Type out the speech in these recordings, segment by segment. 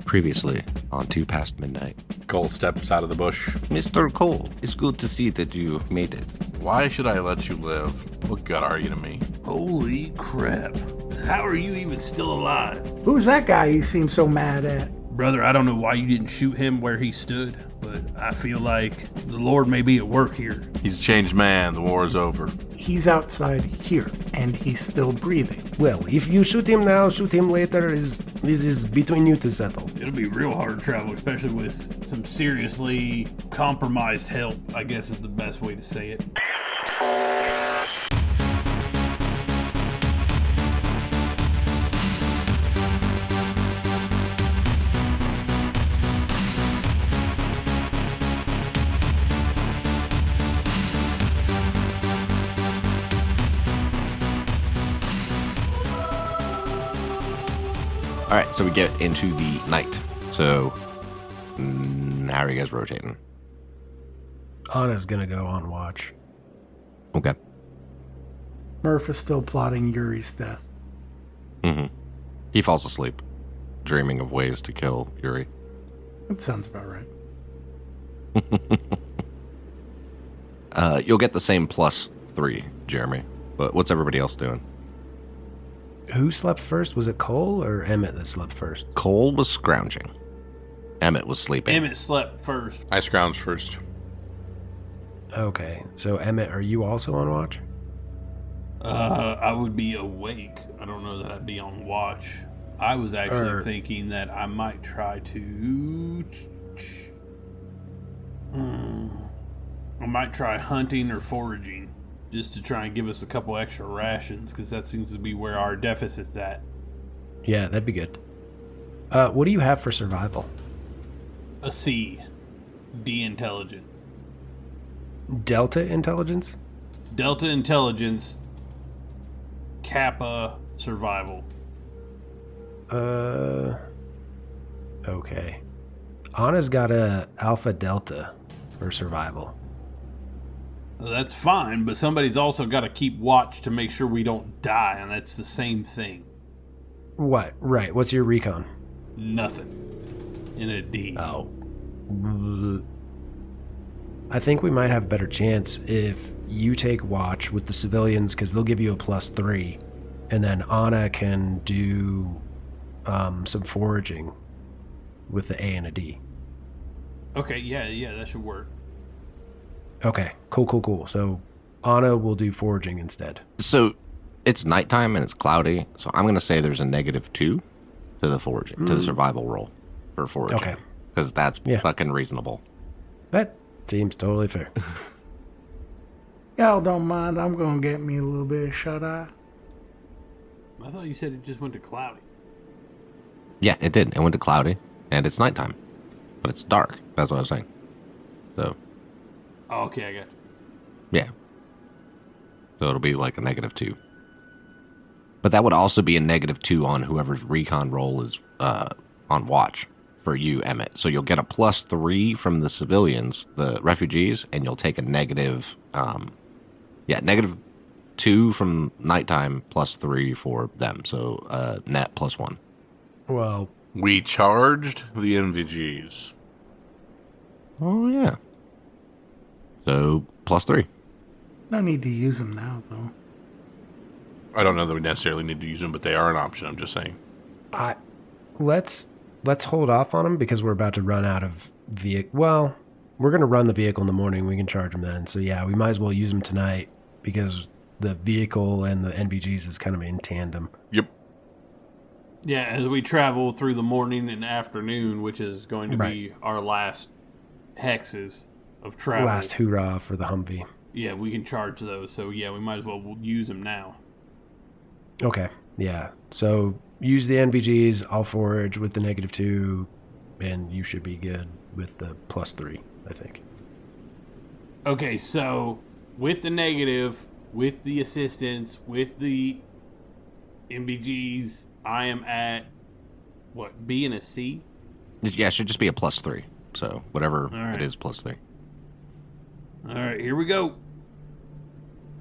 Previously on 2 Past Midnight. Cole steps out of the bush. Mr. Cole, it's good to see that you made it. Why should I let you live? What good are you to me? Holy crap. How are you even still alive? Who's that guy you seem so mad at? Brother, I don't know why you didn't shoot him where he stood, but I feel like the Lord may be at work here. He's a changed man. The war is over. He's outside here, and he's still breathing. Well, if you shoot him now, shoot him later, this is between you to settle. It'll be real hard to travel, especially with some seriously compromised help, I guess is the best way to say it. All right, so we get into the night. So, how are you guys rotating? Anna's gonna go on watch. Okay. Murph is still plotting Yuri's death. He falls asleep, dreaming of ways to kill Yuri. That sounds about right. You'll get the same +3, Jeremy. But what's everybody else doing? Who slept first? Was it Cole or Emmett that slept first? Cole was scrounging. Emmett was sleeping. Emmett slept first. I scrounge first. Okay, so Emmett, are you also on watch? I would be awake. I don't know that I'd be on watch. I was actually thinking that I might try to... I might try hunting or foraging, just to try and give us a couple extra rations, because that seems to be where our deficit's at. Yeah, that'd be good. What do you have for survival? A C. D intelligence. Delta intelligence? Delta intelligence. Kappa survival. Okay. Anna's got a Alpha Delta for survival. Well, that's fine, but somebody's also got to keep watch to make sure we don't die, and that's the same thing. What? Right. What's your recon? Nothing. In a D. Oh. I think we might have a better chance if you take watch with the civilians, because they'll give you a +3, and then Anna can do some foraging with the A and a D. Okay, yeah, that should work. Okay, cool. So Anna will do foraging instead. So it's nighttime and it's cloudy, so I'm going to say there's a -2 to the foraging, to the survival roll for foraging. Okay. Because that's fucking reasonable. That seems totally fair. Y'all don't mind, I'm gonna get me a little bit of shut-eye. I thought you said it just went to cloudy. Yeah, it did. It went to cloudy, and it's nighttime. But it's dark. That's what I was saying. So, Oh, okay, I got you. yeah. So it'll be like a -2. But that would also be a -2 on whoever's recon roll is on watch for you, Emmett. So you'll get a +3 from the civilians, the refugees, and you'll take a -2 from nighttime, +3 for them. So net +1. Well, We charged the NVGs. Oh, yeah. So +3. No need to use them now, though. I don't know that we necessarily need to use them, but they are an option. I'm just saying. let's hold off on them because we're about to run out of vehicle. Well, we're going to run the vehicle in the morning. We can charge them then. So yeah, we might as well use them tonight because the vehicle and the NVGs is kind of in tandem. Yep. Yeah, as we travel through the morning and afternoon, which is going to be our last hexes of travel. Last hoorah for the Humvee. Yeah, we can charge those. So yeah, we might as well use them now. Okay, yeah. So use the NVGs, I'll forage with the -2, and you should be good with the +3, I think. Okay, so with the negative, with the assistance, with the NVGs, I am at, what, B and a C? Yeah, it should just be a +3. So whatever right. it is, +3. All right, here we go.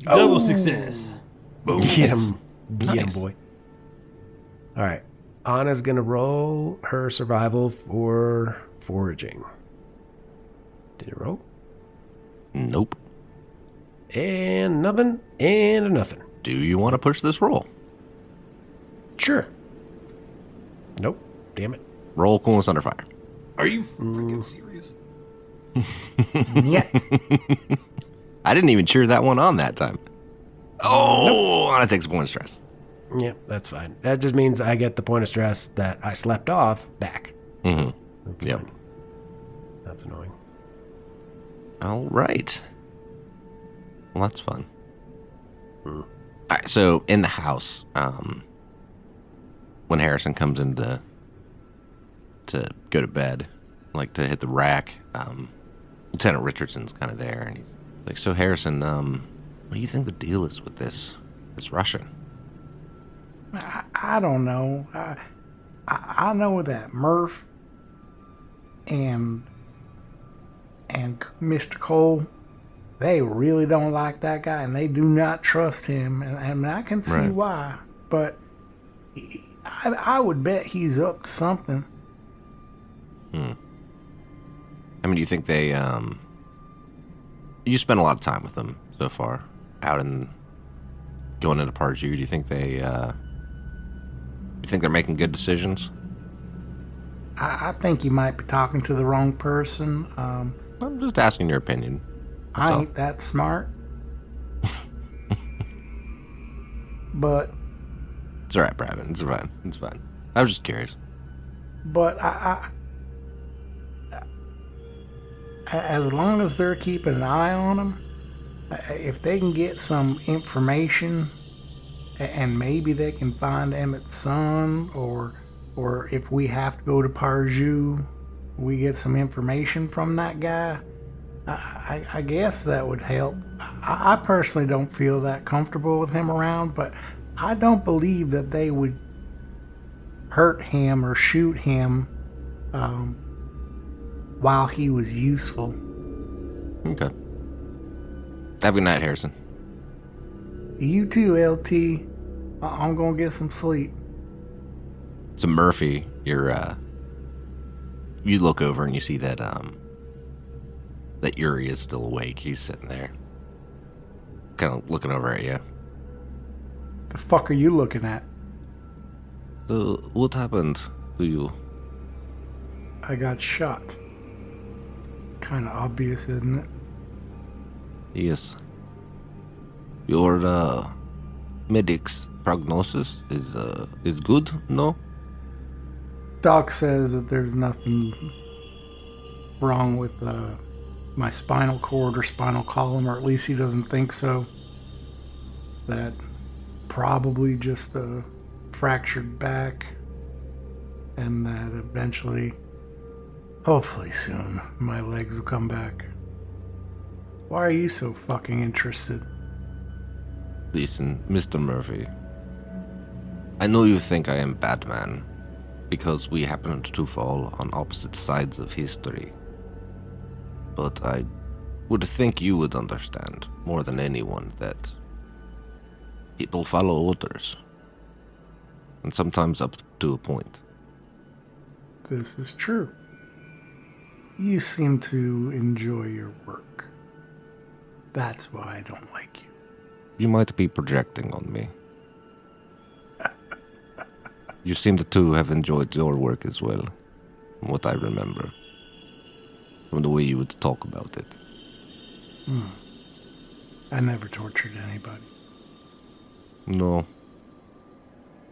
Double success. Boom. Get him, Nice. boy. All right. Anna's going to roll her survival for foraging. Did it roll? Nope. And nothing, and a nothing. Do you want to push this roll? Sure. Nope. Damn it. Roll coolness under fire. Are you freaking serious? Yet. I didn't even cheer that one on that time. Oh, Anna takes a point of stress. Yeah, that's fine. That just means I get the point of stress that I slept off back. Mm-hmm. That's Yep. fine. That's annoying. All right. Well, that's fun. All right, so in the house, when Harrison comes in to go to bed, like to hit the rack, Lieutenant Richardson's kind of there, and he's like, "So Harrison, what do you think the deal is with this Russian?" I don't know. I know that Murph and Mr. Cole, they really don't like that guy, and they do not trust him, and I can see Right. why. But I would bet he's up to something. I mean, do you think they, you spent a lot of time with them so far, out in, going into Parju. Do you think they, you think they're making good decisions? I think you might be talking to the wrong person. I'm just asking your opinion. That's I all. ain't that smart. But It's all right, Brabin. It's fine. It's fine. I was just curious. But as long as they're keeping an eye on him, if they can get some information, and maybe they can find Emmett's son, or if we have to go to Parju, we get some information from that guy. I guess that would help. I personally don't feel that comfortable with him around, but I don't believe that they would hurt him or shoot him while he was useful. Okay. Have a good night, Harrison. You too, LT. I'm gonna get some sleep. So Murphy, you look over and you see that that Yuri is still awake. He's sitting there, kind of looking over at you. The fuck are you looking at? So what happened to you? I got shot. Kinda obvious, isn't it? Yes. Your medic's prognosis is good, no? Doc says that there's nothing wrong with my spinal cord or spinal column, or at least he doesn't think so. That probably just a fractured back, and that eventually, hopefully soon, my legs will come back. Why are you so fucking interested? Listen, Mr. Murphy. I know you think I am Batman because we happened to fall on opposite sides of history. But I would think you would understand more than anyone that people follow orders. And sometimes up to a point. This is true. You seem to enjoy your work. That's why I don't like you. You might be projecting on me. You seem to have enjoyed your work as well, from what I remember. From the way you would talk about it. I never tortured anybody. No.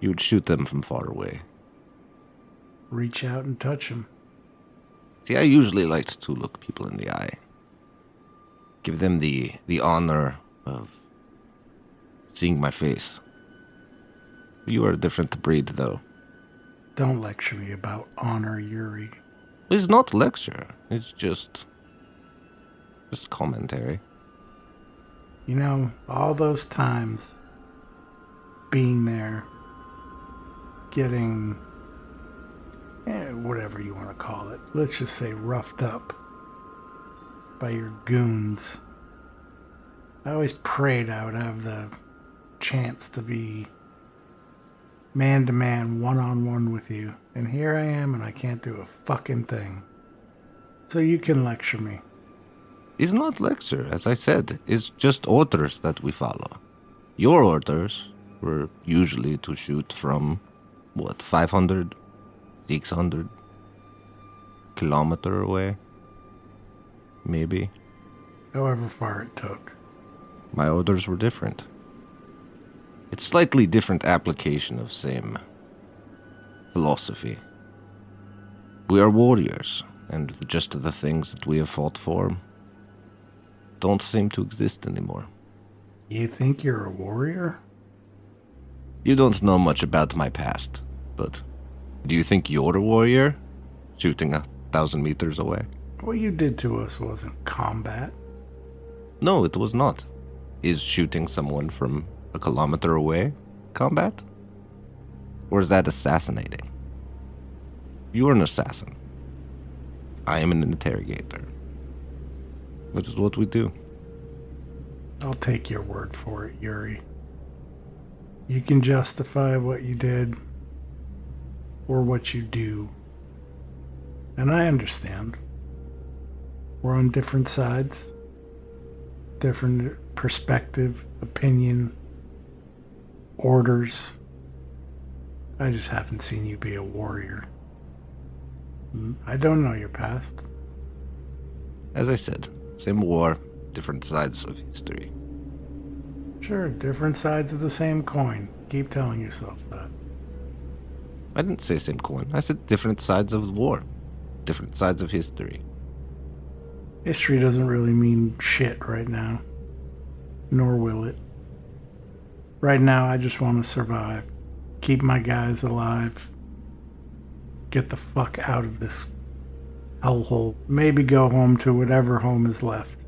You would shoot them from far away. Reach out and touch them. See, I usually like to look people in the eye. Give them the honor of seeing my face. You are a different breed, though. Don't lecture me about honor, Yuri. It's not a lecture. It's just commentary. You know, all those times being there, getting, whatever you want to call it, let's just say roughed up by your goons. I always prayed I would have the chance to be man to man, one-on-one with you. And here I am, and I can't do a fucking thing. So you can lecture me. It's not lecture, as I said. It's just orders that we follow. Your orders were usually to shoot from, 500, 600 kilometer away? Maybe. However far it took. My orders were different. It's slightly different application of same philosophy. We are warriors, and just the things that we have fought for don't seem to exist anymore. You think you're a warrior? You don't know much about my past, but do you think you're a warrior? Shooting 1,000 meters away? What you did to us wasn't combat. No, it was not. Is shooting someone from a kilometer away combat? Or is that assassinating? You're an assassin. I am an interrogator. Which is what we do. I'll take your word for it, Yuri. You can justify what you did or what you do. And I understand. We're on different sides, different perspective, opinion, orders. I just haven't seen you be a warrior. I don't know your past. As I said, same war, different sides of history. Sure, different sides of the same coin. Keep telling yourself that. I didn't say same coin. I said different sides of the war, different sides of history. History doesn't really mean shit right now. Nor will it. Right now, I just want to survive. Keep my guys alive. Get the fuck out of this hellhole. Maybe go home to whatever home is left.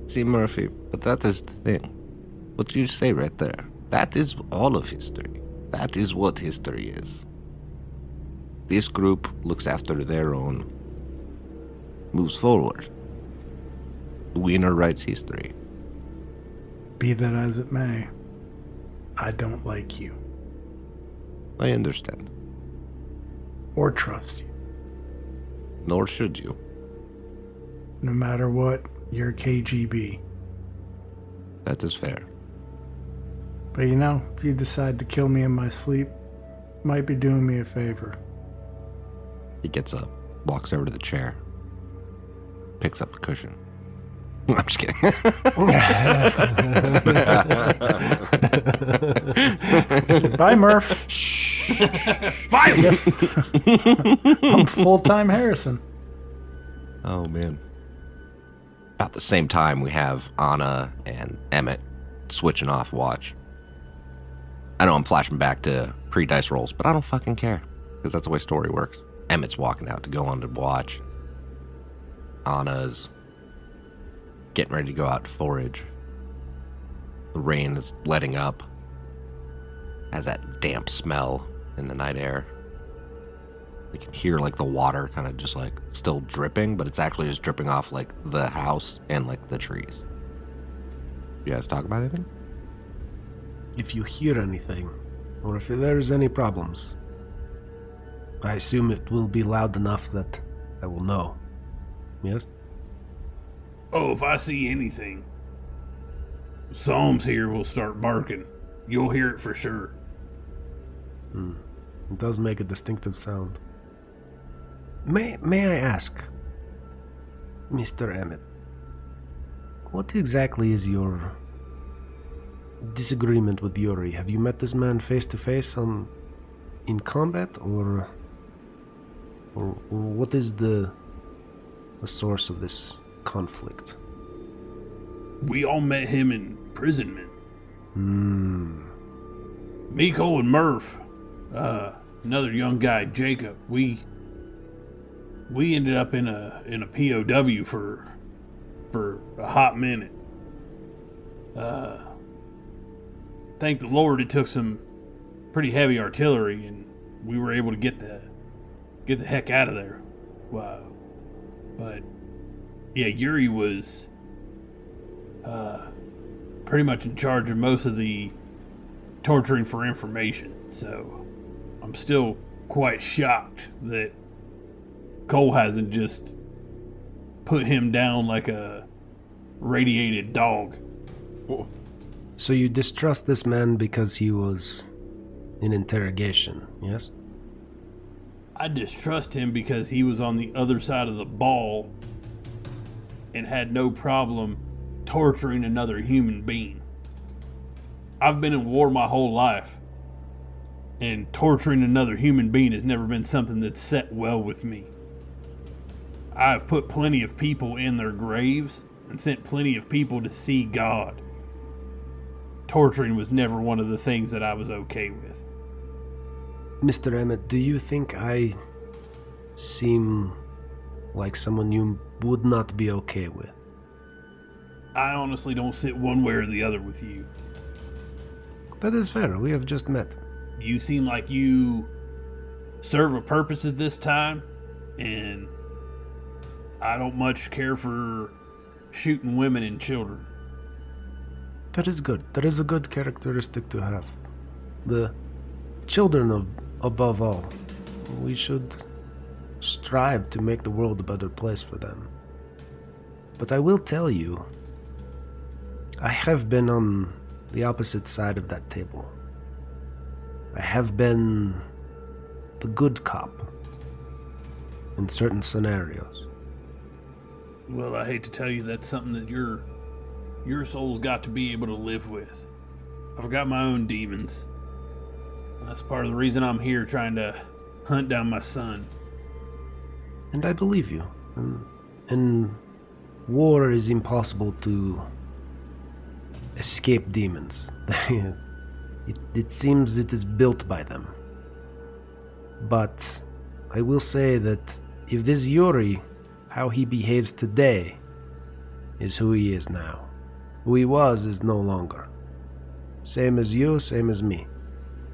See, Murphy, but that is the thing. What you say right there, that is all of history. That is what history is. This group looks after their own, moves forward. The winner writes history. Be that as it may, I don't like you. I understand. Or trust you. Nor should you. No matter what, you're KGB. That is fair. But you know, if you decide to kill me in my sleep, might be doing me a favor. He gets up, walks over to the chair, picks up the cushion. I'm just kidding. Bye, Murph. Fire! Yes. I'm full-time Harrison. Oh, man. About the same time, we have Anna and Emmett switching off watch. I know I'm flashing back to pre-dice rolls, but I don't fucking care, because that's the way story works. Emmett's walking out to go on to watch. Anna's getting ready to go out to forage. The rain is letting up. Has that damp smell in the night air. You can hear like the water kind of just like still dripping, but it's actually just dripping off like the house and like the trees. You guys talk about anything? If you hear anything, or if there's any problems, I assume it will be loud enough that I will know. Yes? Oh, if I see anything, Psalms here will start barking. You'll hear it for sure. It does make a distinctive sound. May I ask, Mr. Emmett, what exactly is your disagreement with Yuri? Have you met this man face to face in combat, or what is the source of this conflict? We all met him in imprisonment. Miko and Murph, another young guy, Jacob. We ended up in a POW for a hot minute. Thank the Lord, it took some pretty heavy artillery, and we were able to get the heck out of there. Wow. But yeah, Yuri was pretty much in charge of most of the torturing for information. So, I'm still quite shocked that Cole hasn't just put him down like a radiated dog. So you distrust this man because he was in interrogation, yes? I distrust him because he was on the other side of the ball and had no problem torturing another human being. I've been in war my whole life, and torturing another human being has never been something that's set well with me. I've put plenty of people in their graves and sent plenty of people to see God. Torturing was never one of the things that I was okay with. Mr. Emmett, do you think I seem like someone you would not be okay with? I honestly don't sit one way or the other with you. That is fair. We have just met. You seem like you serve a purpose at this time, and I don't much care for shooting women and children. That is good. That is a good characteristic to have. The children above all. We should strive to make the world a better place for them. But I will tell you, I have been on the opposite side of that table. I have been the good cop in certain scenarios. Well, I hate to tell you that's something that your soul's got to be able to live with. I've got my own demons. That's part of the reason I'm here, trying to hunt down my son. And I believe you. In war, it is impossible to escape demons. It seems it is built by them. But I will say that if this Yuri, how he behaves today, is who he is now. Who he was is no longer. Same as you, same as me.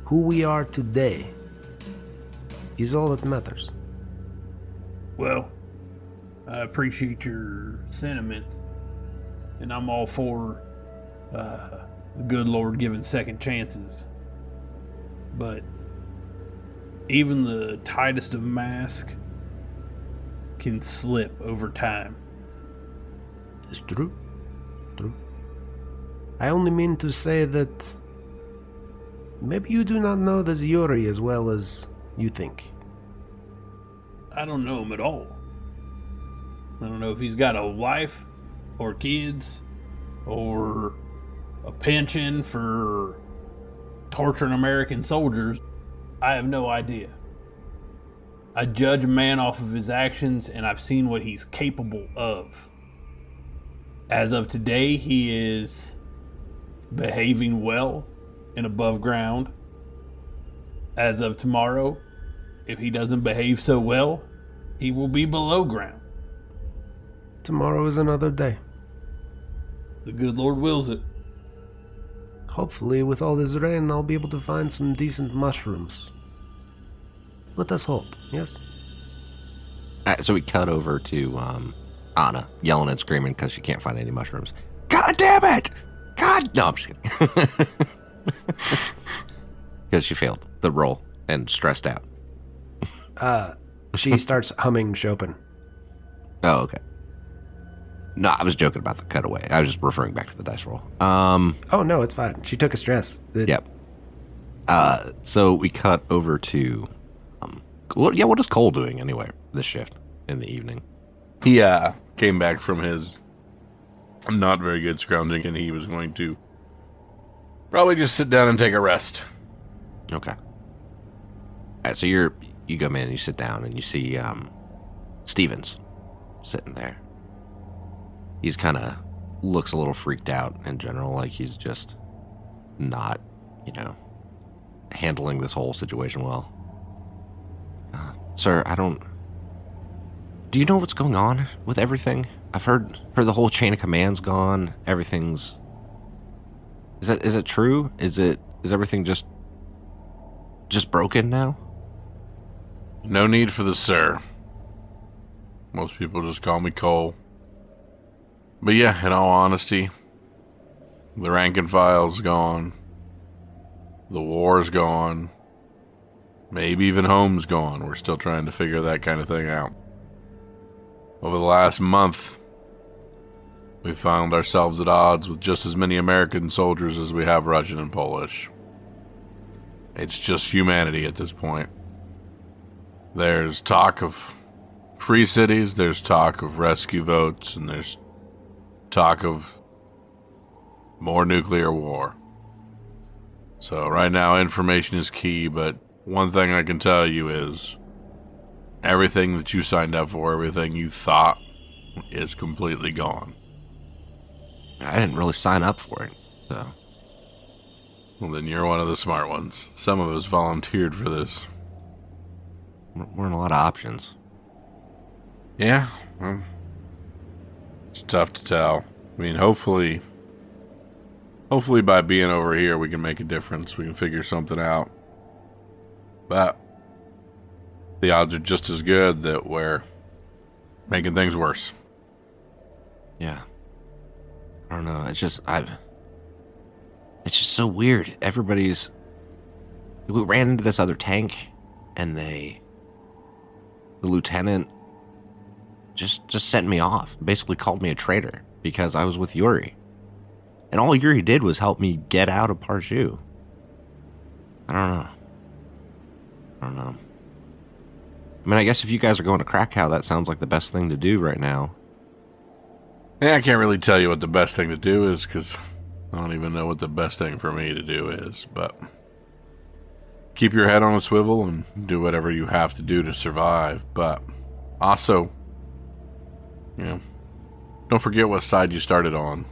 Who we are today is all that matters. Well, I appreciate your sentiments, and I'm all for the good Lord giving second chances. But even the tightest of masks can slip over time. It's true. True. I only mean to say that maybe you do not know this Yuri as well as you think. I don't know him at all. I don't know if he's got a wife or kids or a pension for torturing American soldiers. I have no idea. I judge a man off of his actions, and I've seen what he's capable of. As of today, he is behaving well and above ground. As of tomorrow, if he doesn't behave so well, he will be below ground. Tomorrow is another day. The good Lord wills it. Hopefully, with all this rain, I'll be able to find some decent mushrooms. Let us hope, yes? So we cut over to Anna yelling and screaming because she can't find any mushrooms. God damn it! God! No, I'm just kidding. Because she failed the roll and stressed out. She starts humming Chopin. Oh, okay. No, I was joking about the cutaway. I was just referring back to the dice roll. Oh, no, it's fine. She took a stress. Yep. So we cut over to... what is Cole doing anyway this shift in the evening? He came back from his not very good scrounging, and he was going to probably just sit down and take a rest. Okay. All right, so you come in and you sit down and you see Stevens sitting there. He's kind of looks a little freaked out in general, like he's just not, handling this whole situation well. Sir, do you know what's going on with everything? I've heard the whole chain of command's gone. Everything's... Is it true? Is everything just broken now? No need for the sir. Most people just call me Cole. But yeah, in all honesty, the rank and file's gone. The war's gone. Maybe even home's gone. We're still trying to figure that kind of thing out. Over the last month, we found ourselves at odds with just as many American soldiers as we have Russian and Polish. It's just humanity at this point. There's talk of free cities, there's talk of rescue votes, and there's talk of more nuclear war. So right now, information is key, but one thing I can tell you is everything that you signed up for, everything you thought, is completely gone. I didn't really sign up for it, so. Well, then you're one of the smart ones. Some of us volunteered for this. We're in a lot of options. Yeah, well, it's tough to tell. I mean, hopefully by being over here, we can make a difference. We can figure something out. But the odds are just as good that we're making things worse. Yeah. I don't know. It's just so weird. We ran into this other tank, and the lieutenant just sent me off. Basically called me a traitor because I was with Yuri. And all Yuri did was help me get out of Parshu. I don't know. I mean, I guess if you guys are going to Krakow, that sounds like the best thing to do right now. Yeah, I can't really tell you what the best thing to do is, because I don't even know what the best thing for me to do is, but keep your head on a swivel and do whatever you have to do to survive, but also, don't forget what side you started on.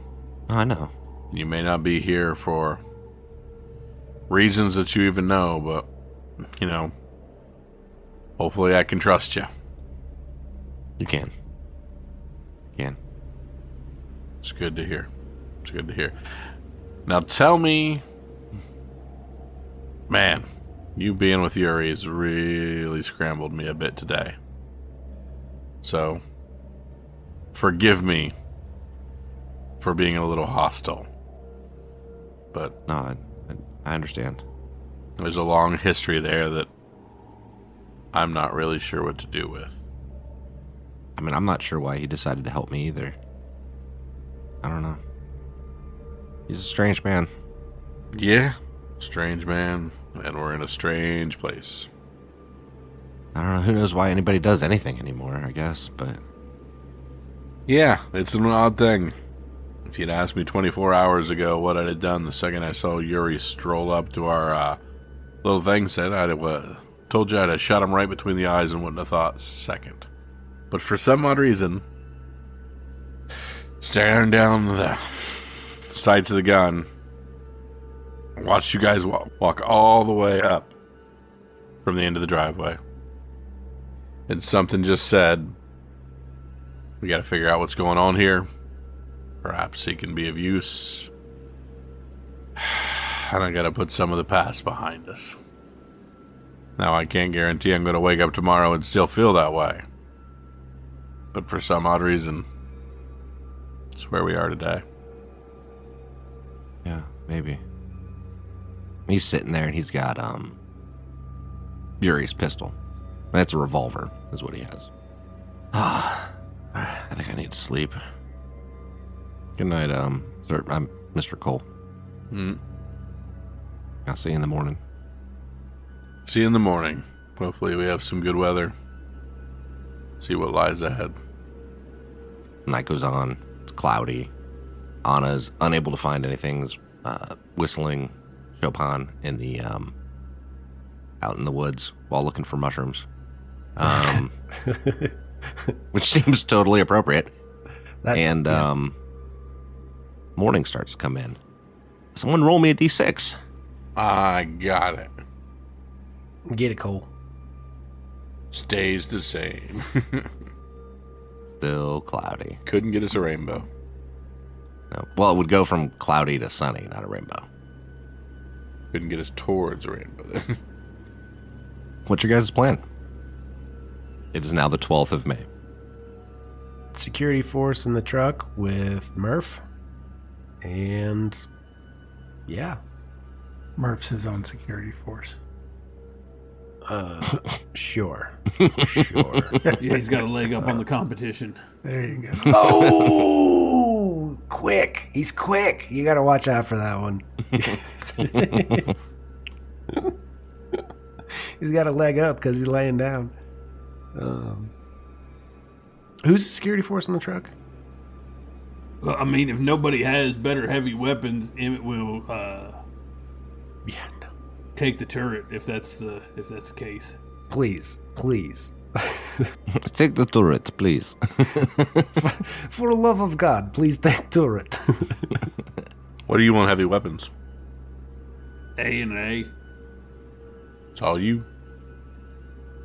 Oh, I know. You may not be here for reasons that you even know, but, hopefully I can trust you. You can. It's good to hear. Now tell me, man, you being with Yuri has really scrambled me a bit today. So, forgive me for being a little hostile. But No, I understand. there's a long history there that I'm not really sure what to do with. I mean, I'm not sure why he decided to help me either. I don't know. He's a strange man. Yeah, strange man, and we're in a strange place. I don't know. Who knows why anybody does anything anymore, I guess, but... Yeah, it's an odd thing. If you'd asked me 24 hours ago what I'd have done the second I saw Yuri stroll up to our little thing said, I'd have told you I'd have shot him right between the eyes and wouldn't have thought a second. But for some odd reason, staring down the sights of the gun, watched you guys walk all the way up from the end of the driveway. And something just said, we got to figure out what's going on here. Perhaps he can be of use. And I got to put some of the past behind us. Now, I can't guarantee I'm going to wake up tomorrow and still feel that way. But for some odd reason, it's where we are today. Yeah, maybe. He's sitting there and he's got Yuri's pistol. That's a revolver, is what he has. I think I need to sleep. Good night, sir. I'm Mr. Cole. I'll see you in the morning. See you in the morning. Hopefully we have some good weather. See what lies ahead. Night goes on. It's cloudy. Anna's unable to find anything. Is whistling Chopin in the out in the woods while looking for mushrooms, which seems totally appropriate. Morning starts to come in. Someone roll me a d6. I got it. Get it, Cole. Stays the same. Still cloudy. Couldn't get us a rainbow. No. Well, it would go from cloudy to sunny, not a rainbow. Couldn't get us towards a rainbow then. What's your guys' plan? It is now the 12th of May. Security force in the truck with Murph. And yeah. Murph's his own security force. Sure. Yeah, he's got a leg up on the competition. There you go. Oh, quick. He's quick. You got to watch out for that one. He's got a leg up because he's laying down. Who's the security force on the truck? Well, I mean, if nobody has better heavy weapons, Emmett will Yeah, no. take the turret if that's the case. Please. Take the turret, please. For the love of God, please take turret. What do you want heavy weapons? A and A. It's all you.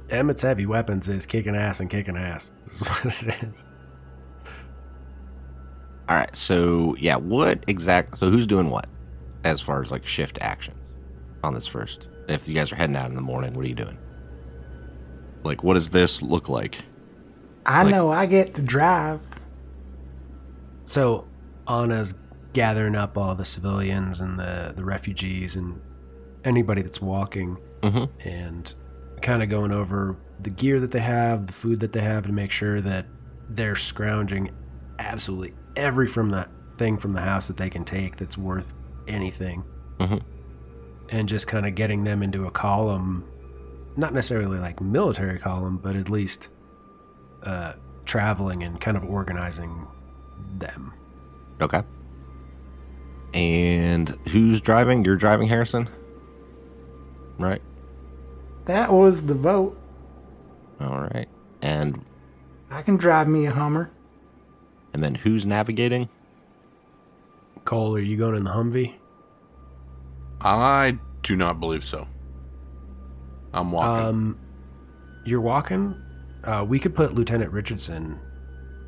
Emmett's heavy weapons is kicking ass and kicking ass. That's what it is. All right, so yeah, so who's doing what as far as like shift actions on this first? If you guys are heading out in the morning, what are you doing? Like, what does this look like? I know I get to drive. So Anna's gathering up all the civilians and the refugees and anybody that's walking, and kind of going over the gear that they have, the food that they have, to make sure that they're scrounging absolutely every thing from the house that they can take that's worth anything, and just kind of getting them into a column, not necessarily like military column, but at least traveling and kind of organizing them. Okay. And who's driving? You're driving, Harrison? Right? That was the vote. All right. And I can drive me a Hummer. then who's navigating? Cole, are you going in the Humvee? I do not believe so. I'm walking. You're walking? We could put Lieutenant Richardson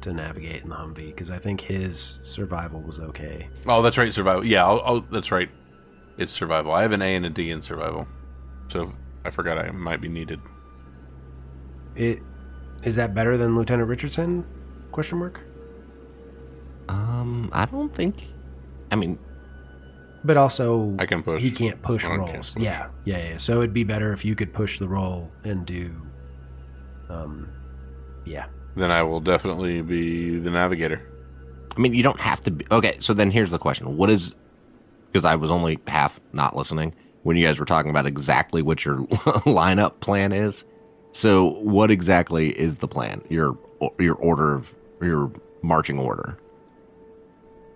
to navigate in the Humvee, because I think his survival was okay. Oh, that's right, survival. Yeah, that's right. It's survival. I have an A and a D in survival. So I forgot I might be needed. Is that better than Lieutenant Richardson? Question mark? I don't think. I mean, but also I can push. He can't push Ron rolls. can't push. Yeah. So it'd be better if you could push the roll and do. Yeah. Then I will definitely be the navigator. I mean, you don't have to be. Okay, so then here's the question. What is, because I was only half not listening when you guys were talking about exactly what your lineup plan is. So what exactly is the plan? Your order of, your marching order.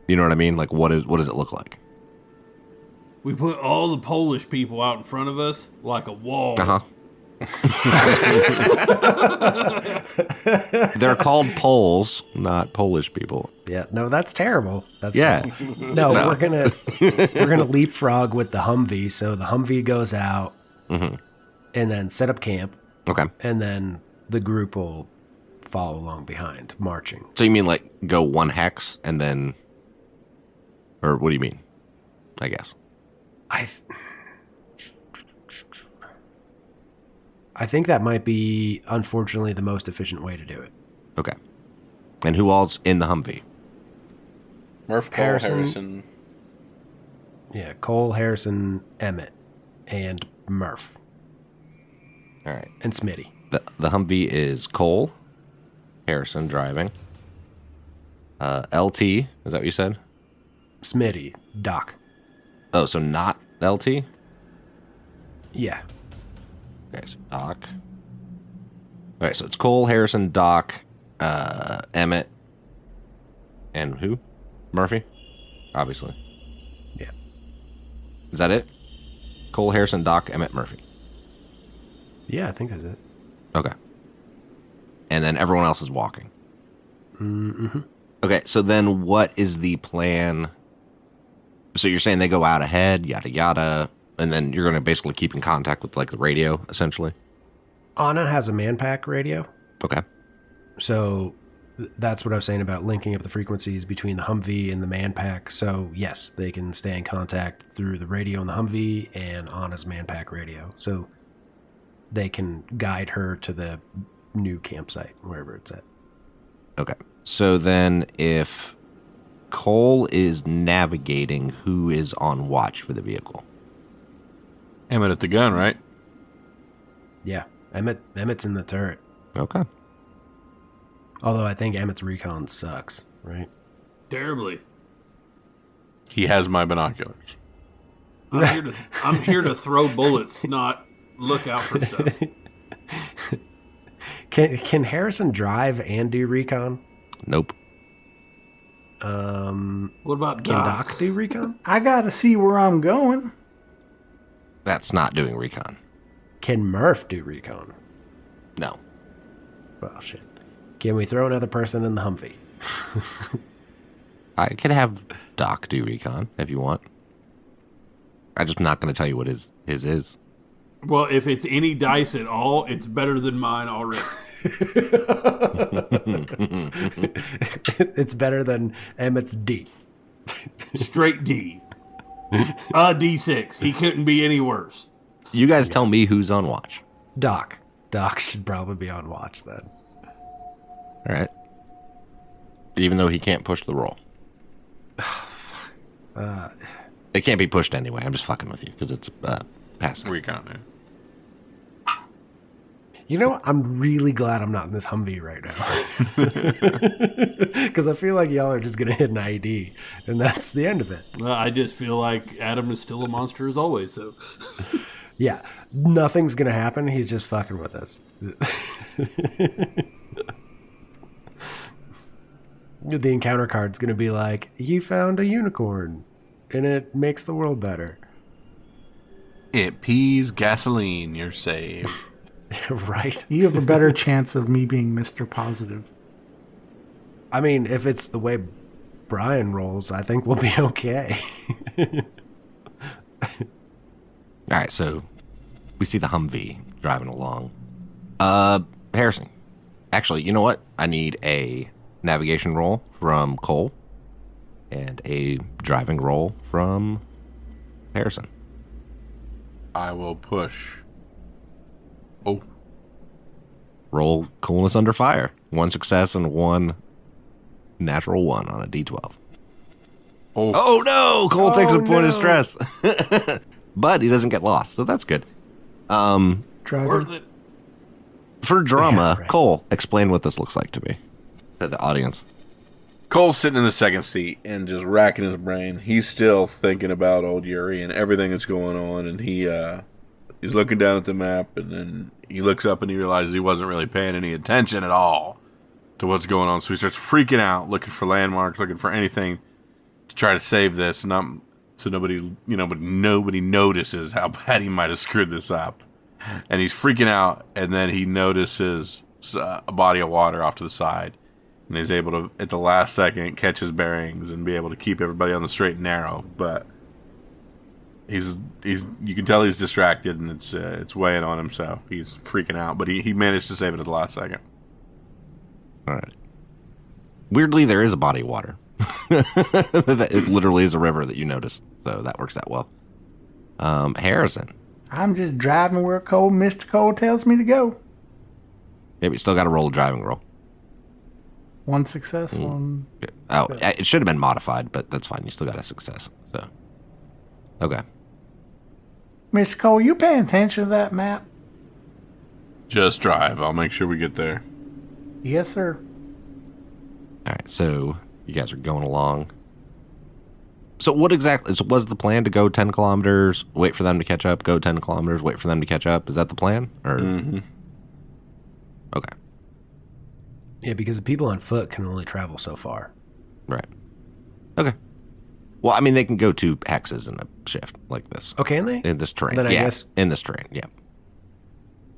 You know what I mean? Like, what does it look like? We put all the Polish people out in front of us like a wall. They're called Poles, not Polish people. Yeah, no, that's terrible. That's Yeah. No, we're gonna leapfrog with the Humvee. So the Humvee goes out, and then set up camp. Okay. And then the group will follow along behind, marching. So you mean like go one hex and then, or what do you mean? I guess. I think that might be, unfortunately, the most efficient way to do it. Okay. And who all's in the Humvee? Murph, Cole, Harrison. Yeah, Cole, Harrison, Emmett, and Murph. All right. And Smitty. The Humvee is Cole, Harrison driving. LT, is that what you said? Smitty, Doc. Oh, so not LT? Yeah. Okay, so Doc. All right, so it's Cole, Harrison, Doc, Emmett, and who? Murphy? Obviously. Yeah. Is that it? Cole, Harrison, Doc, Emmett, Murphy. Yeah, I think that's it. Okay. And then everyone else is walking. Mm-hmm. Okay, so then what is the plan? So you're saying they go out ahead, yada, yada, and then you're going to basically keep in contact with, like, the radio, essentially? Anna has a manpack radio. Okay. So that's what I was saying about linking up the frequencies between the Humvee and the manpack. So, yes, they can stay in contact through the radio on the Humvee and Anna's manpack radio. So they can guide her to the new campsite, wherever it's at. Okay. So then if Cole is navigating, who is on watch for the vehicle? Emmett at the gun, right? Yeah, Emmett's in the turret. Okay. Although I think Emmett's recon sucks, right? Terribly. He has my binoculars. I'm here to throw bullets, not look out for stuff. Can Harrison drive and do recon? Nope. What about Can Doc? Doc do recon? I gotta see where I'm going. That's not doing recon. Can Murph do recon? No. Well, shit. Can we throw another person in the Humvee? I could have Doc do recon if you want. I'm just not going to tell you what his is. Well, if it's any dice at all, it's better than mine already. It's better than Emmett's D. Straight D. A D6. He couldn't be any worse. You guys tell me who's on watch. Doc. Doc should probably be on watch then. All right. Even though he can't push the roll. It can't be pushed anyway. I'm just fucking with you because it's passive. Recon. Yeah. You know what? I'm really glad I'm not in this Humvee right now. Because I feel like y'all are just going to hit an ID, and that's the end of it. Well, I just feel like Adam is still a monster as always. So, Yeah, nothing's going to happen. He's just fucking with us. The encounter card's going to be like, you found a unicorn, and it makes the world better. It pees gasoline. You're saved. Right? You have a better chance of me being Mr. Positive. I mean, if it's the way Brian rolls, I think we'll be okay. All right, so we see the Humvee driving along. Harrison. Actually, you know what? I need a navigation roll from Cole and a driving roll from Harrison. I will push. Oh, Roll coolness under fire. 1 success and 1 natural 1 on a d12. Oh no! Cole takes a point of stress. But he doesn't get lost, so that's good. worth Driver. it. For drama, Yeah, right. Cole, explain what this looks like to me. To the audience. Cole's sitting in the second seat and just racking his brain. He's still thinking about old Yuri and everything that's going on, and he's looking down at the map, and then he looks up and he realizes he wasn't really paying any attention at all to what's going on. So he starts freaking out, looking for landmarks, looking for anything to try to save this, and so nobody notices how bad he might have screwed this up. And he's freaking out, and then he notices a body of water off to the side. And he's able to, at the last second, catch his bearings and be able to keep everybody on the straight and narrow. But he's you can tell he's distracted, and it's weighing on him, so he's freaking out. But he managed to save it at the last second. All right. Weirdly, there is a body of water. It literally is a river that you noticed, so that works out well. Harrison. I'm just driving where Mr. Cole tells me to go. Yeah, but you still got to roll a driving roll. 1 success, one. Oh, it should have been modified, but that's fine. You still got a success. So, okay. Mr. Cole, you paying attention to that map? Just drive. I'll make sure we get there. Yes, sir. All right. So you guys are going along. So what exactly was the plan? To go 10 kilometers, wait for them to catch up, go 10 kilometers, wait for them to catch up? Is that the plan? Or Okay. Yeah, because the people on foot can only travel so far. Right. Okay. Well, I mean, they can go 2 hexes in a shift like this. Oh, can they? In this terrain. Then I guess- in this terrain, yeah.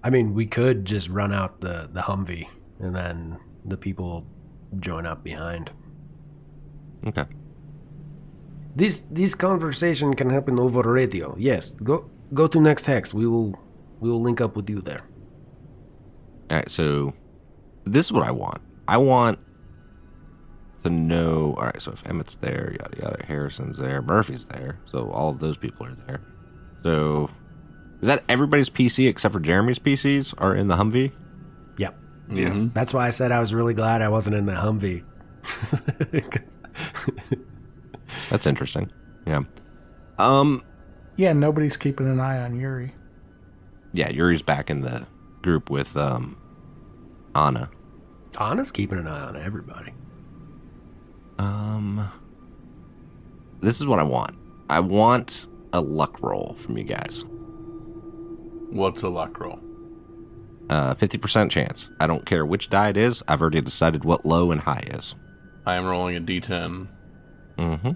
I mean, we could just run out the Humvee, and then the people join up behind. Okay. This conversation can happen over radio. Yes, go to next hex. We will link up with you there. All right, so this is what I want. I want to know. All right, so if Emmett's there, yada yada, Harrison's there, Murphy's there, so all of those people are there. So is that everybody's PC except for Jeremy's PCs are in the Humvee? Yep. Yeah. That's why I said I was really glad I wasn't in the Humvee. 'Cause- That's interesting. Yeah. Yeah, nobody's keeping an eye on Yuri. Yeah, Yuri's back in the group with Anna. Anna's keeping an eye on everybody. This is what I want. I want a luck roll from you guys. What's a luck roll? 50% chance. I don't care which die it is. I've already decided what low and high is. I am rolling a d10. Mm-hmm.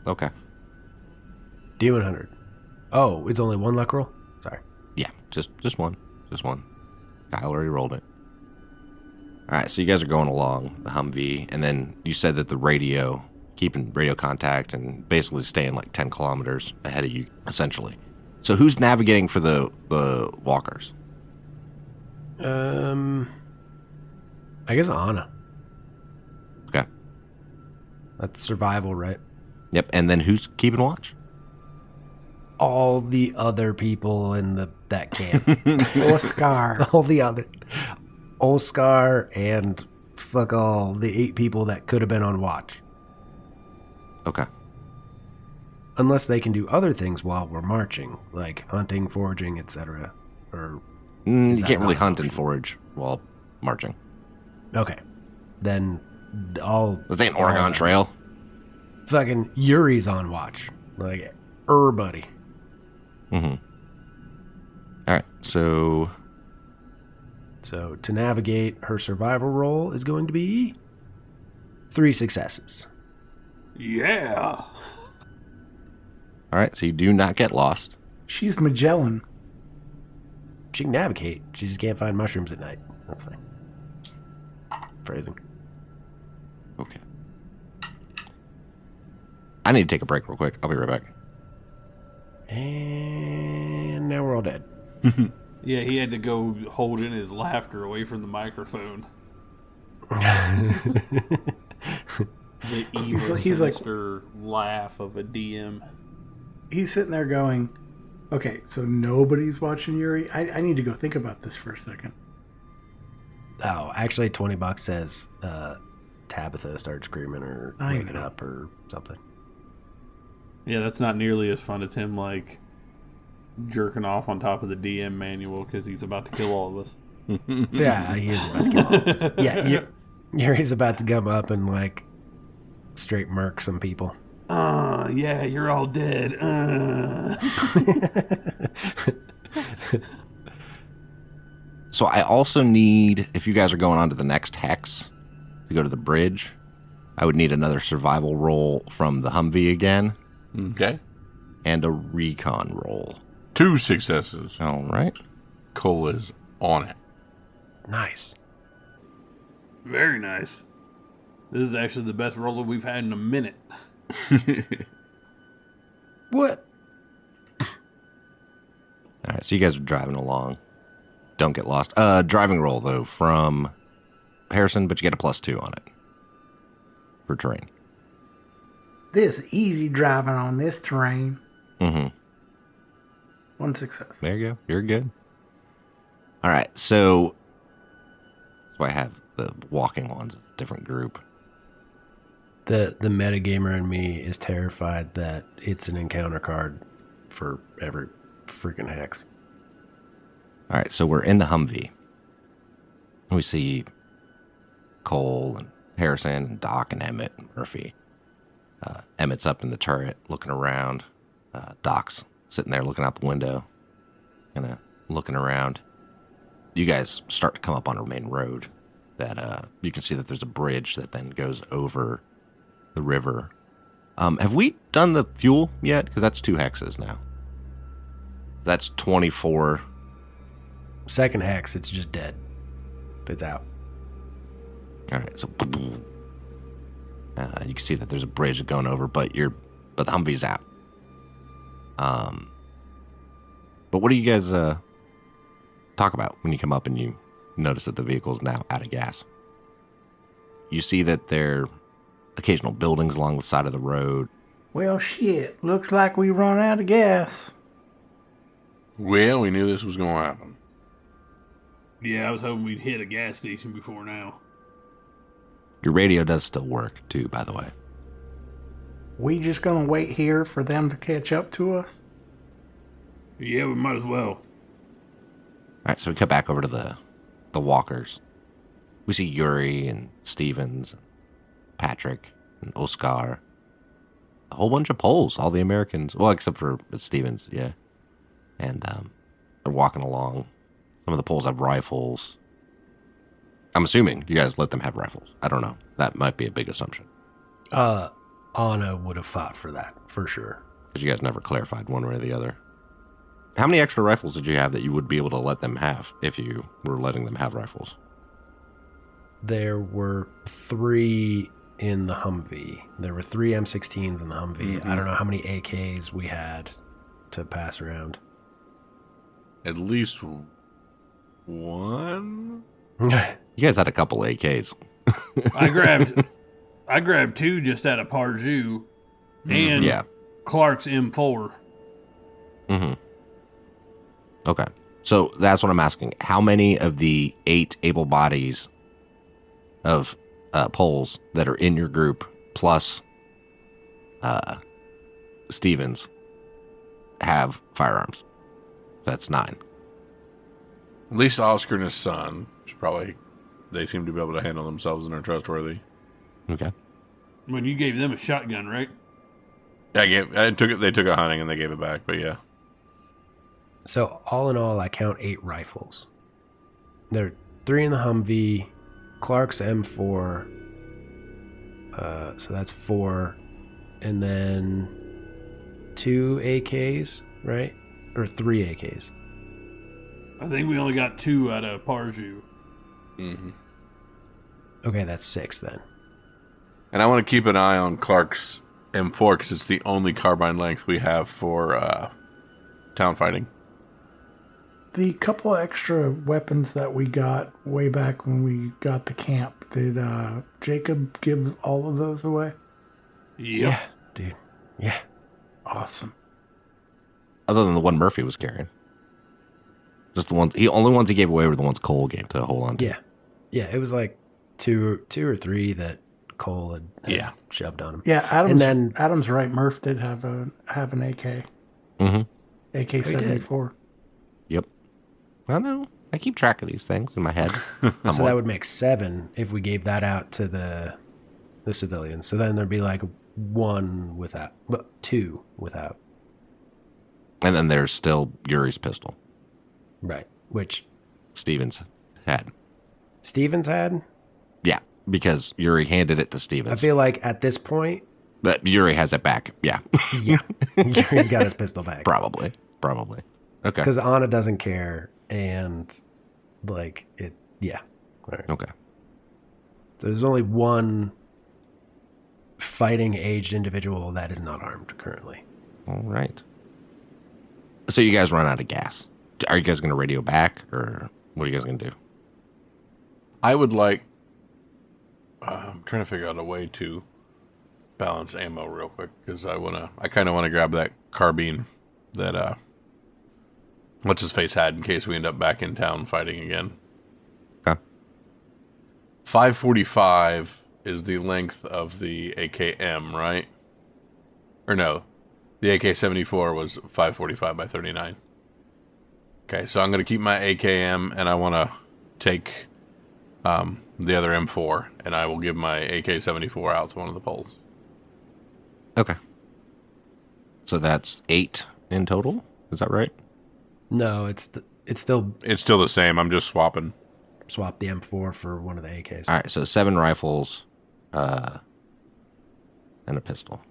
Okay. D100. Oh, it's only one luck roll? Sorry. Yeah, just one. Just one. I already rolled it. All right, so you guys are going along the Humvee, and then you said that the radio, keeping radio contact and basically staying like 10 kilometers ahead of you, essentially. So who's navigating for the walkers? I guess Anna. Okay. That's survival, right? Yep, and then who's keeping watch? All the other people in that camp. Oscar. All the other. Oscar and fuck all the 8 people that could have been on watch. Okay. Unless they can do other things while we're marching, like hunting, foraging, etc. Or You is that can't really not hunt an and option? forage while marching. Okay. Then all This ain't Oregon Trail. fucking Yuri's on watch. Like everybody. Mm-hmm. All right, so So to navigate her survival role is going to be 3 successes. Yeah. all right, so you do not get lost. She's Magellan. She can navigate. She just can't find mushrooms at night. That's fine. Phrasing. Okay. I need to take a break real quick. I'll be right back. And now we're all dead. Yeah, he had to go hold in his laughter away from the microphone. The evil, he's like- sinister laugh of a DM. He's sitting there going, okay, so nobody's watching Yuri? I need to go think about this for a second. Oh, actually, $20 says Tabitha started screaming or I waking know. up or something. Yeah, that's not nearly as fun as him, like, jerking off on top of the DM manual because he's about to kill all of us. Yeah, he is about to kill all of us. Yeah, Yuri's about to come up and, like, straight murk some people. Yeah, you're all dead. So I also need, if you guys are going on to the next hex to go to the bridge, I would need another survival roll from the Humvee again Okay. and a recon roll. 2 successes. All right. Cole is on it. Nice. Very nice. This is actually the best roller we've had in a minute. What? All right, so you guys are driving along. Don't get lost. Driving roll, though, from Harrison, but you get a +2 on it for terrain. This easy driving on this terrain. Mm-hmm. 1 success. There you go. You're good. All right, so that's why I have the walking ones, a different group. The metagamer in me is terrified that it's an encounter card for every freaking hex. All right, so we're in the Humvee. We see Cole and Harrison and Doc and Emmett and Murphy. Emmett's up in the turret looking around. Doc's sitting there looking out the window, kind of looking around. You guys start to come up on a main road that you can see that there's a bridge that then goes over the river. Have we done the fuel yet? Because that's 2 hexes now. That's 24. Second hex, it's just dead. It's out. All right, so you can see that there's a bridge going over, but the Humvee's out. But what do you guys talk about when you come up and you notice that the vehicle's now out of gas? You see that there are occasional buildings along the side of the road. Well, shit. Looks like we run out of gas. Well, we knew this was going to happen. Yeah, I was hoping we'd hit a gas station before now. Your radio does still work, too, by the way. We just gonna wait here for them to catch up to us? Yeah, we might as well. All right, so we cut back over to the walkers. We see Yuri and Stevens, Patrick and Oscar. A whole bunch of Poles, all the Americans. Well, except for Stevens, yeah. And they're walking along. Some of the Poles have rifles. I'm assuming you guys let them have rifles. I don't know. That might be a big assumption. Anna would have fought for that, for sure. Because you guys never clarified one way or the other. How many extra rifles did you have that you would be able to let them have if you were letting them have rifles? There were 3 in the Humvee. There were 3 M16s in the Humvee. I don't know how many AKs we had to pass around. At least one? You guys had a couple AKs. I grabbed 2 just out of Parjou and Yeah. Clark's M4. Mm-hmm. Okay. So that's what I'm asking. How many of the 8 able bodies of Poles that are in your group plus Stevens have firearms? That's 9. At least Oscar and his son. They seem to be able to handle themselves and are trustworthy. Okay. When you gave them a shotgun, right? They took a hunting and they gave it back, but yeah. So all in all, I count 8 rifles. There are 3 in the Humvee, Clark's M4, so that's 4, and then 2 AKs, right? Or 3 AKs. I think we only got 2 out of Parjou. Mm-hmm. Okay, that's 6 then. And I want to keep an eye on Clark's M4 because it's the only carbine length we have for town fighting. The couple extra weapons that we got way back when we got the camp, did Jacob give all of those away? Yep. Yeah, dude. Yeah. Awesome. Other than the one Murphy was carrying. Just the ones only ones he gave away were the ones Cole gave to hold on to. Yeah. Yeah, it was like two or 3 that Cole had shoved on him. Yeah, Adam's right. Murph did have an AK. Mm-hmm. AK-74. Yep. I know. I keep track of these things in my head. So that would make 7 if we gave that out to the civilians. So then there'd be like 1 without, but 2 without. And then there's still Yuri's pistol. Right. Which Stevens had. Stevens had? Yeah, because Yuri handed it to Stevens. I feel like at this point... But Yuri has it back. Yeah. Yeah. Yuri's got his pistol back. Probably. Okay. Because Anna doesn't care, and like it... Yeah. Right. Okay. There's only 1 fighting aged individual that is not armed currently. All right. So you guys run out of gas. Are you guys going to radio back, or what are you guys going to do? I would like... I'm trying to figure out a way to balance ammo real quick because I kind of want to grab that carbine that what's his face had in case we end up back in town fighting again. Okay. 545 is the length of the AKM, right? Or no, the AK-74 was 545 by 39. Okay, so I'm going to keep my AKM and I want to take the other M4 and I will give my AK-74 out to one of the poles. Okay. So that's 8 in total? Is that right? No, it's still... It's still the same. I'm just swapping. Swap the M4 for one of the AKs. All right, so 7 rifles and a pistol.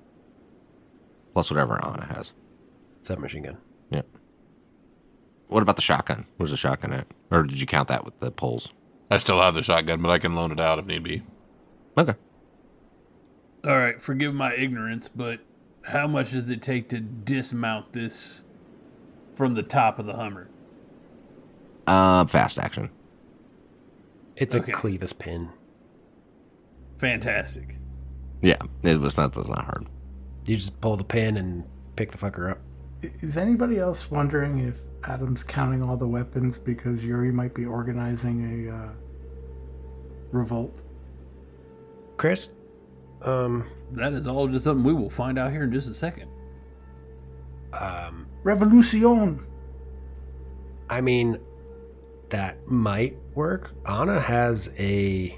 Plus whatever Anna has. Submachine gun. Yeah. What about the shotgun? Where's the shotgun at? Or did you count that with the poles? I still have the shotgun, but I can loan it out if need be. Okay. All right, forgive my ignorance, but how much does it take to dismount this from the top of the Hummer? Fast action. It's Okay. a Clevis pin. Fantastic. Yeah, that's not hard. You just pull the pin and pick the fucker up. Is anybody else wondering if Adam's counting all the weapons because Yuri might be organizing a revolt? Chris? That is all just something we will find out here in just a second. Revolution! I mean, that might work. Anna has a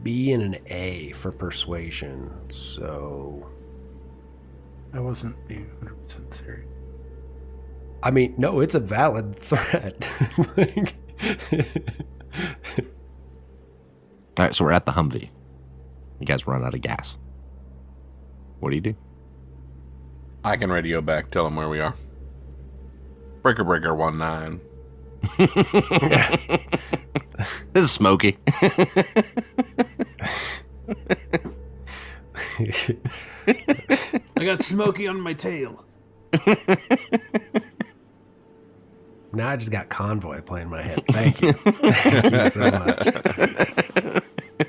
B and an A for persuasion, so I wasn't being 100% serious. I mean, no, it's a valid threat. Like, All right, so we're at the Humvee. You guys run out of gas. What do you do? I can radio back, tell them where we are. Breaker 19. This is Smokey. I got Smokey on my tail. now I just got Convoy playing in my head. Thank you. Thank you so much.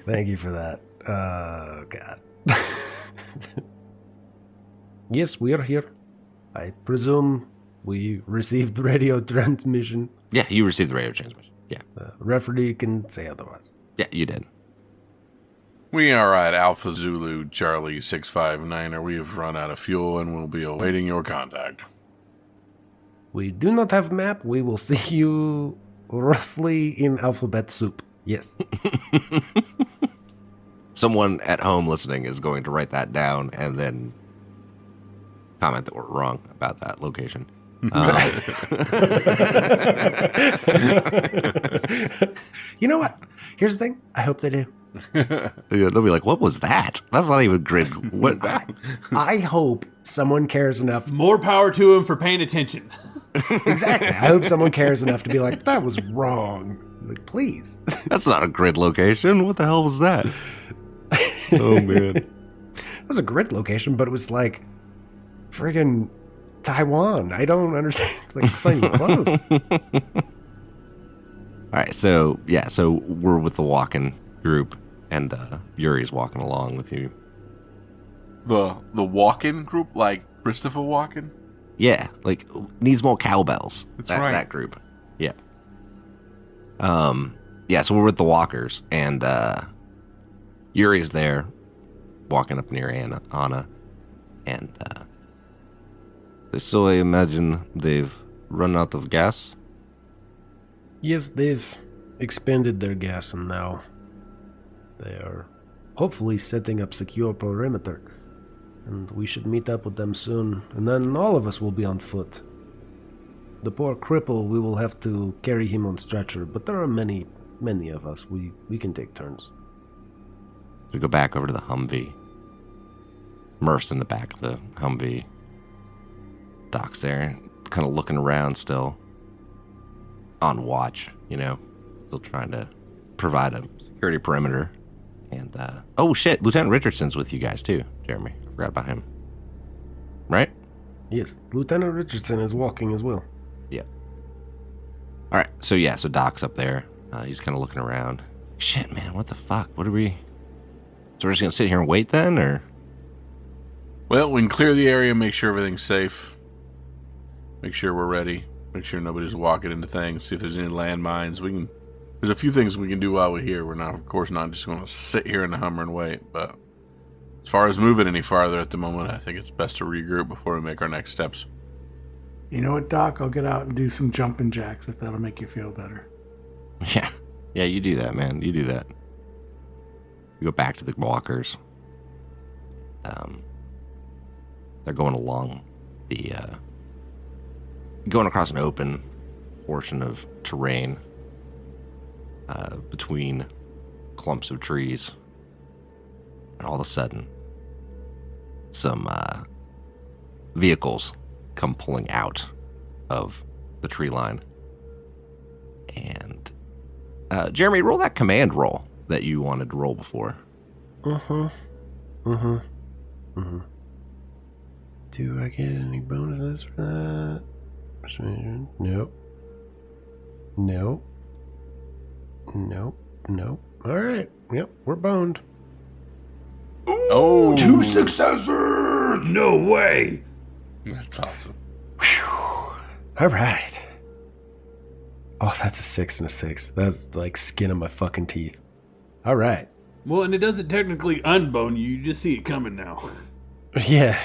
Thank you for that. Oh, God. Yes, we are here. I presume we received radio transmission. Yeah, you received the radio transmission. Yeah. Referee can say otherwise. Yeah, you did. We are at Alpha Zulu Charlie 659er. We have run out of fuel and will be awaiting your contact. We do not have map. We will see you roughly in alphabet soup. Yes. Someone at home listening is going to write that down and then comment that we're wrong about that location. You know what? Here's the thing. I hope they do. They'll be like, what was that? That's not even grid. What? I hope someone cares enough. More power to him for paying attention. Exactly. I hope someone cares enough to be like, that was wrong. Like, please. That's not a grid location. What the hell was that? Oh, man. It was a grid location, but it was like friggin' Taiwan. I don't understand. It's like, it's not even close. All right, so we're with the walking group, and Yuri's walking along with you. The walk-in group, like Christopher Walken? Yeah, like needs more cowbells. That's right. That group. Yeah. Yeah, so we're with the walkers, and Yuri's there, walking up near Anna, and so I imagine they've run out of gas. Yes, they've expended their gas, and now they are hopefully setting up secure perimeter. And we should meet up with them soon, and then all of us will be on foot. The poor cripple, we will have to carry him on stretcher, but there are many of us. We can take turns. We go back over to the Humvee. Murph's in the back of the Humvee. Doc's there, kind of looking around still. On watch, still trying to provide a security perimeter. And, oh shit, Lieutenant Richardson's with you guys too, Jeremy. I forgot about him. Right? Yes, Lieutenant Richardson is walking as well. Yeah. All right, so Doc's up there. He's kind of looking around. Shit, man, what the fuck? So we're just going to sit here and wait then, or? Well, we can clear the area, make sure everything's safe. Make sure we're ready. Make sure nobody's walking into things. See if there's any landmines. There's a few things we can do while we're here. We're not, of course, not just going to sit here in the Hummer and wait. But as far as moving any farther at the moment, I think it's best to regroup before we make our next steps. You know what, Doc? I'll get out and do some jumping jacks if that'll make you feel better. Yeah. Yeah, you do that, man. You do that. We go back to the walkers. They're going along going across an open portion of terrain between clumps of trees, and all of a sudden some vehicles come pulling out of the tree line. And Jeremy, roll that command roll that you wanted to roll before. Do I get any bonuses for that? Nope. All right. Yep, we're boned. Oh, 2 successes! No way! That's awesome. All right. Oh, that's a 6 and a 6. That's like skin on my fucking teeth. All right. Well, and it doesn't technically unbone you. You just see it coming now. Yeah.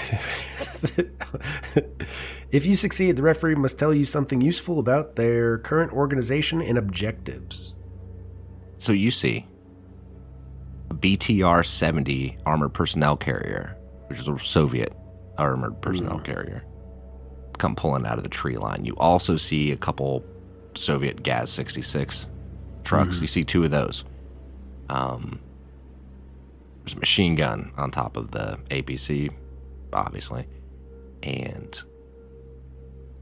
If you succeed, the referee must tell you something useful about their current organization and objectives. So you see a BTR-70 armored personnel carrier, which is a Soviet armored personnel carrier, come pulling out of the tree line. You also see a couple Soviet Gaz-66 trucks. You see 2 of those. There's a machine gun on top of the APC, obviously. And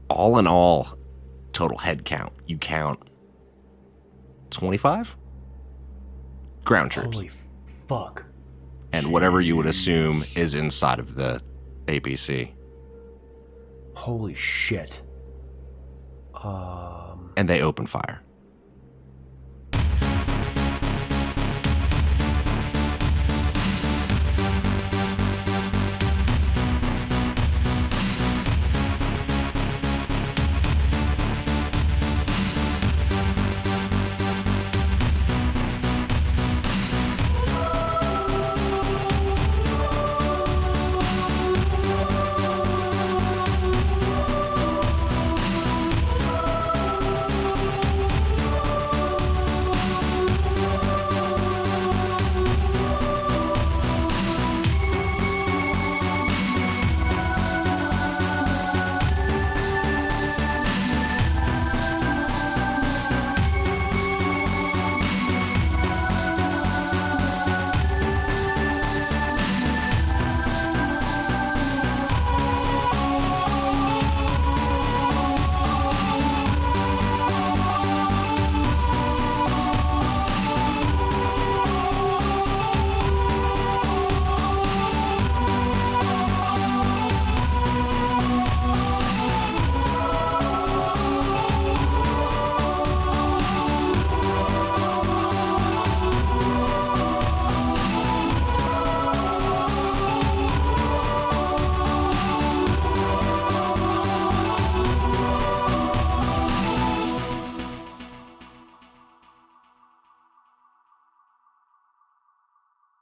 all in all, total head count, you count 25 ground troops. Holy fuck. And whatever you would assume is inside of the APC. Holy shit. And they open fire.